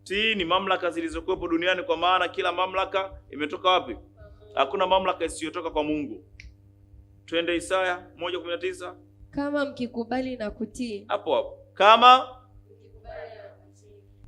Tiini mamlaka zilizokuwepo duniani, kwa maana kila mamlaka imetoka wapi? Hakuna mamlaka isiyotoka kwa Mungu. Twende Isaya 1:19. Kama mkikubali na kutii. Hapo hapo. Kama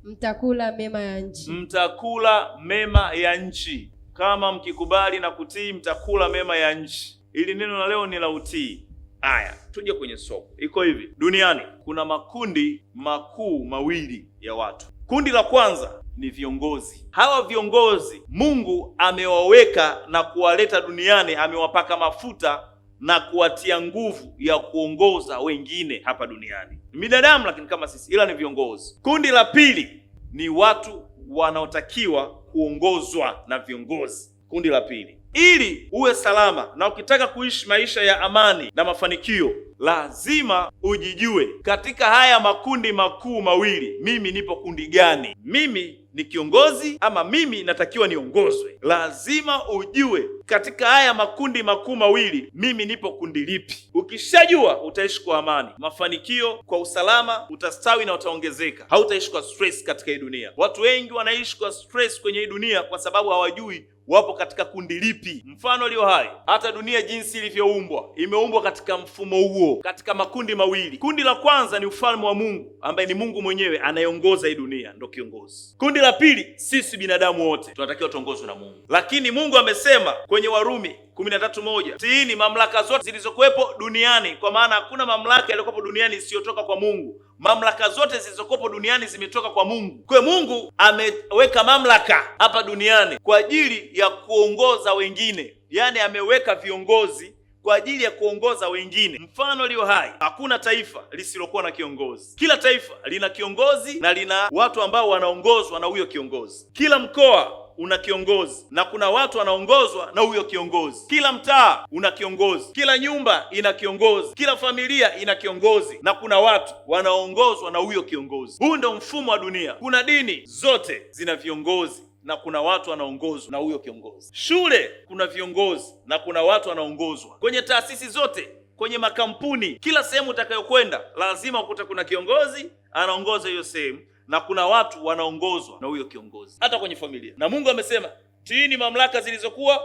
mtakula mema ya nchi. Mtakula mema ya nchi. Kama mkikubali na kutii, mtakula mema ya nchi. Ili neno la leo ni la utii. Haya, tuje kwenye soko. Iko hivi. Duniani kuna makundi makuu mawili ya watu. Kundi la kwanza ni viongozi. Hawa viongozi Mungu amewaweka na kuwaleta duniani, amewapaka mafuta na kuwatia nguvu ya kuongoza wengine hapa duniani. Ni binadamu lakini kama sisi, ila ni viongozi. Kundi la pili ni watu wanaotakiwa kuongozwa na viongozi. Kundi la pili. Ili uwe salama na ukitaka kuishi maisha ya amani na mafanikio, lazima ujijue katika haya makundi makuu mawili, mimi nipo kundi gani? Mimi ni kiongozi ama mimi natakiwa niongozwe? Lazima ujue katika haya makundi makuu mawili, mimi nipo kundi lipi. Ukishajua, utaishi kwa amani, mafanikio, kwa usalama, utastawi na utaongezeka. Hautaishi kwa stress katika hii dunia. Watu wengi wanaishi kwa stress kwenye hii dunia kwa sababu hawajui wapo katika kundi lipi. Mfano leo hai, hata dunia jinsi ilivyoumbwa, imeumbwa katika mfumo huo, katika makundi mawili. Kundi la kwanza ni ufalme wa Mungu, ambaye ni Mungu mwenyewe anayeongoza hii dunia, ndio kiongozi. Kundi la pili, sisi binadamu wote tunatakiwa tuongozwe na Mungu. Lakini Mungu amesema kwenye Warumi 13:1, tiini mamlaka zote zilizokuwepo duniani, kwa maana hakuna mamlaka iliyokuwepo duniani isiyotoka kwa Mungu. Mamlaka zote zilizokuwepo duniani zimetoka kwa Mungu. Kwa Mungu ameweka mamlaka hapa duniani kwa ajili ya kuongoza wengine, yaani ameweka viongozi kwa ajili ya kuongoza wengine. Mfano leo hai, hakuna taifa lisilokuwa na kiongozi. Kila taifa lina kiongozi na lina watu ambao wanaongozwa na huyo kiongozi. Kila mkoa una kiongozi na kuna watu wanaongozwa na huyo kiongozi. Kila mtaa una kiongozi, kila nyumba ina kiongozi, kila familia ina kiongozi na kuna watu wanaongozwa na huyo kiongozi. Huu ndio mfumo wa dunia. Kuna dini zote zina viongozi na kuna watu wanaongozwa na huyo kiongozi. Shule kuna viongozi na kuna watu wanaongozwa. Kwenye taasisi zote, kwenye makampuni, kila sehemu utakayokwenda lazima ukute kuna kiongozi anaongoza hiyo sehemu na kuna watu wanaongozwa na huyo kiongozi. Hata kwenye familia. Na Mungu amesema, tiini mamlaka zilizokuwa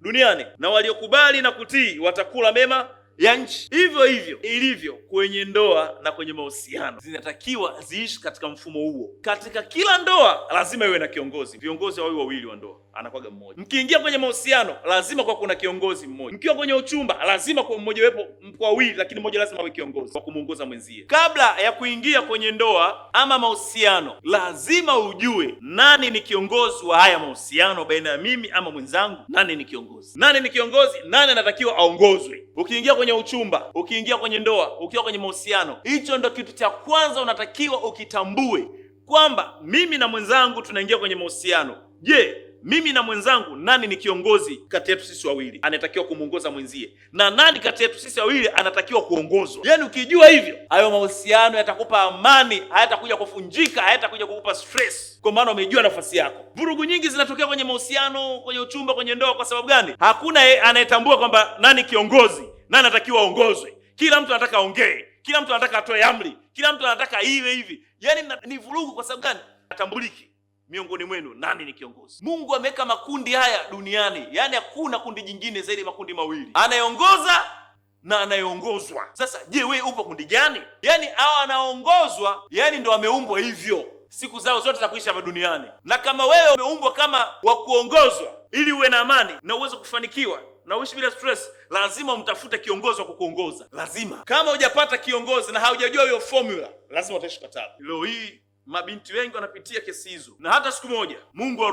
duniani, na waliokubali na kutii watakula mema ya nchi. Hivyo hivyo ilivyo kwenye ndoa na kwenye mahusiano, zinatakiwa ziishi katika mfumo huo. Katika kila ndoa lazima iwe na kiongozi. Viongozi wawe wawili wa ndoa, anakuwa mmoja. Mkiingia kwenye mahusiano lazima kwa kuna kiongozi mmoja. Mkiwa kwenye uchumba lazima kwa mmoja wepo kwa wawili, lakini mmoja lazima awe kiongozi kwa kumuongoza mwenzie. Kabla ya kuingia kwenye ndoa ama mahusiano, lazima ujue nani ni kiongozi wa haya mahusiano baina ya mimi ama mwenzangu. Nani ni kiongozi? Nani ni kiongozi? Nani anatakiwa aongozwe? Ukiingia kwenye uchumba, ukiingia kwenye ndoa, ukiwa kwenye mahusiano, hicho ndo kitu cha kwanza unatakiwa ukitambue kwamba mimi na mwenzangu tunaingia kwenye mahusiano. Je, mimi na mwenzangu nani ni kiongozi kati yetu sisi wawili anatakiwa kumuongoza mwenzie, na nani kati yetu sisi wawili anatakiwa kuongozwa? Yaani ukijua hivyo, hayo mahusiano yatakupa amani, hayatakuja kuvunjika, hayatakuja kukupa stress, kwa maana umejua nafasi yako. Vurugu nyingi zinatokea kwenye mahusiano, kwenye uchumba, kwenye ndoa. Kwa sababu gani? Hakuna anayetambua kwamba nani kiongozi, nani anatakiwa aongozwe. Kila mtu anataka aongee, kila mtu anataka atoe amri, kila mtu anataka iwe hivi. Yaani ni vurugu. Kwa sababu gani? Hatambuliki miongoni mwenu nani ni kiongozi. Mungu ameweka makundi haya duniani, yaani hakuna kundi jingine zaidi makundi mawili, anayeongoza na anayeongozwa. Sasa je, wewe upo kundi gani? Yaani hao anaongozwa, yaani ndo ameumbwa hivyo, siku zao zote za kuishi hapa duniani. Na kama wewe umeumbwa kama wa kuongozwa ili uwe na amani na uweze kufanikiwa na uishi bila stress, lazima umtafute kiongozi wa kukuongoza. Lazima. Kama hujapata kiongozi na haujajua hiyo formula, lazima utaishi katala. Leo hii mabinti wengi wanapitia kesi hizo, na hata siku moja Mungu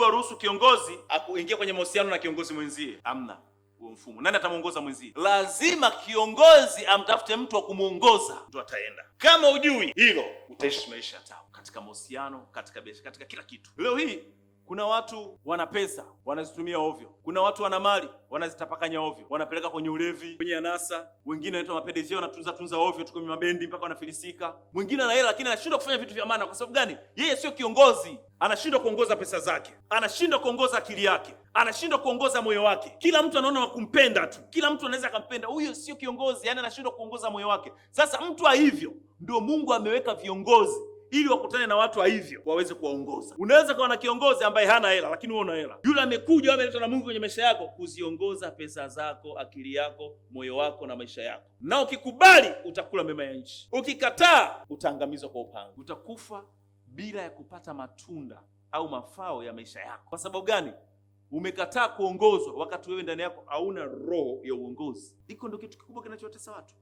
aruhusu kiongozi akuingia kwenye mahusiano na kiongozi mwenzie. Amna huo mfumo. Nani atamuongoza mwenzie? Lazima kiongozi amtafute mtu wa kumuongoza, ndio ataenda. Kama hujui hilo, utaishi maisha ya tabu katika mahusiano, katika biashara, katika kila kitu. Leo hii kuna watu wana pesa wanazitumia ovyo. Kuna watu wana mali wanazitapakanya ovyo, wanapeleka kwenye ulevi, kwenye anasa. Wengine wanaitwa mapedezio, wanatunza ovyo tu kwenye mabendi mpaka wanafilisika. Mwingine ana hela lakini anashindwa kufanya vitu vya maana. Kwa sababu gani? Yeye sio kiongozi. Anashindwa kuongoza pesa zake, anashindwa kuongoza akili yake, anashindwa kuongoza moyo wake. Kila mtu anaona kumpenda tu, kila mtu anaweza akampenda. Huyo sio kiongozi, yani anashindwa kuongoza moyo wake. Sasa mtu wa hivyo ndio Mungu ameweka viongozi ili wakutane na watu wa hivyo waweze kuwaongoza. Unaweza kuwa na kiongozi ambaye hana hela, lakini wewe una hela. Yule amekuja, ameletwa na Mungu kwenye maisha yako kuziongoza pesa zako, akili yako, moyo wako na maisha yako. Na ukikubali utakula mema ya nchi, ukikataa utaangamizwa kwa upanga. Utakufa bila ya kupata matunda au mafao ya maisha yako. Kwa sababu gani? Umekataa kuongozwa wakati wewe ndani yako hauna roho ya uongozi. Hiko ndio kitu kikubwa kinachowatesa watu.